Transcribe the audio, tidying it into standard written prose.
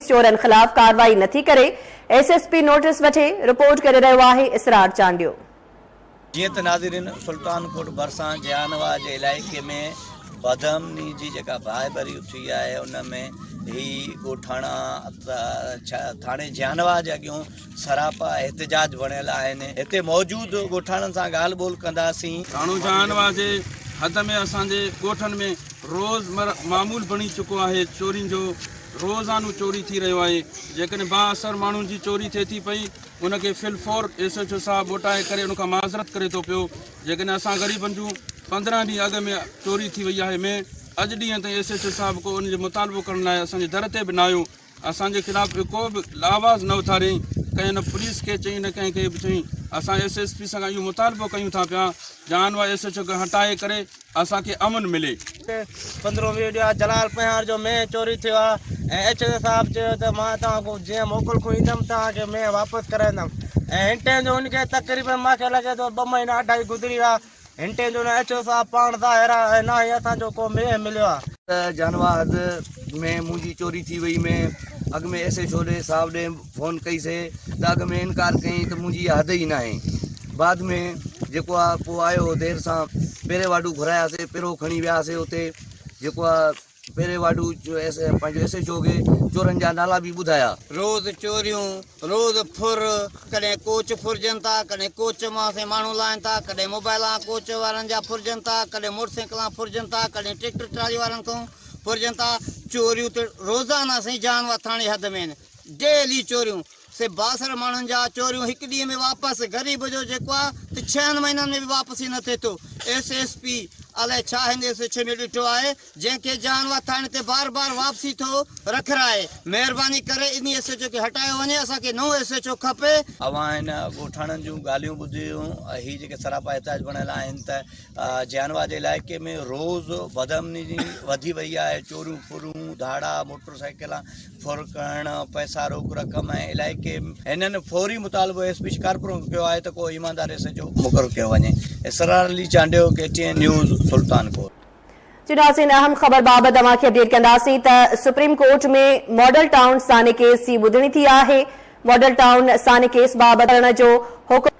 चोरन खिलाफ कार्रवाई नथी करे एसएसपी नोटिस वठे रिपोर्ट करे रहियो आहे इसरार चांडियो। जीअं त नाज़रीन सुल्तान कोट भरिसां जहानवा जे इलाइक़े में बदमनी जी जेका बाहिबरी थी आहे उन में ही ॻोठाणा थाणे जहानवा जे अॻियूं सरापा एहतिजाज बणियल आहिनि। हिते मौजूदु ॻोठाणनि सां ॻाल्हि ॿोल कंदासीं। थाणो जहानवा जे हद में असांजे ॻोठनि में रोज़ मामूल बणी चुको आहे। चोरियुनि जो रोज़ानो चोरी थी रहियो आहे। जेकॾहिं बाअसर माण्हुनि जी चोरी थिए थी पई उनखे फिलफोर एसएचओ साहब मोटाए करे उनखां माज़रत करे थो पियो। जेकॾहिं असां ग़रीबनि जूं 15 ॾींहं अॻ में चोरी थी वई आहे में अॼु ॾींहं ताईं एसएचओ साहब को उनजो मुतालबो करण लाइ असांजे दर ते बि न आयो। असांजे ख़िलाफ़ को बि आवाज़ न उथारियईं। कंहिं न पुलिस खे चई न कंहिंखे बि चई। असां एसएसपी सां इहो मुतालबो कयूं था पिया जहानवा एसएचओ खे हटाए करे असांखे अमन मिले। 15-20 ॾींहं जलाल पहाड़ जो में चोरी थियो आहे ऐं एचओ साहब चयो त मां तव्हांखे जीअं मोकल खो ईंदुमि तव्हांखे में वापसि कराईंदुमि ऐं हिन टाइम जो हुनखे तक़रीबन मूंखे लॻे थो 2 महीना 2.5 गुज़री विया। हिन टाइम जो न एचओ साहब पाण ज़ाहिर आहे न ई असांजो को में मिलियो आहे। त जहानवा हद में मुंहिंजी चोरी थी वई में अॻ में एसएचओ साहब ॾे फ़ोन कईसीं त अॻ में इनकार कयईं त मुंहिंजी हद ई न आहे। बाद में जेको आहे पोइ आयो देरि सां पहिरें वाडू घुरायासीं। पहिरियों खणी वियासीं हुते जेको आहे पहिरें वाडू पंहिंजो एसएचओ खे चोरनि जा नाला बि ॿुधाया। रोज़ चोरियूं रोज़ फुर कॾहिं कोच फुरजनि था कॾहिं कोच मां से माण्हू लाहिनि था कॾहिं मोबाइल कोच वारनि जा फुरजनि था कॾहिं मोटरसाइकिल फुरजनि था कॾहिं ट्रैक्टर ट्राली वारनि खां फुरजनि था। चोरियूं त रोज़ाना साईं जहानवा थाणे हद में डेली चोरियूं से 62 माण्हुनि जा चोरियूं हिकु ॾींहं में वापसि। ग़रीब जो जेको आहे त 6 महीननि में बि वापसी न थिए थो। एसएसपी अलाए छा हिन एसएचओ में ॾिठो आहे जंहिंखे जहानवा थाणे ते बार बार वापसी थो रखराए। महिरबानी करे इन एसएचओ खे हटायो वञे। असांखे नओं एसएचओ खपे। अवां हिन ॻोठाणनि जूं ॻाल्हियूं ॿुधियूं। ही जेके सरापा एहतिजाज बणियल आहिनि त जहानवा जे इलाइक़े में रोज़ बदमनी वधी वई आहे। चोरियूं फुरूं धाड़ा मोटरसाइकिल फुर करणु पैसा रोक रक़म ऐं इलाइक़े हिननि फौरी मुतालबो एसपी शिकारपुर कयो आहे त को ईमानदार एसएचओ मुक़ररु कयो वञे। इसरार अली चांडियो KTN न्यूज़ सुल्तान कोट। नाज़रीन अहम ख़बर बाबत तव्हांखे अपडेट कंदासीं त सुप्रीम कोर्ट में मॉडल टाउन साने केस जी ॿुधणी थी आहे। मॉडल टाउन साने केस बाबत जो हुकुम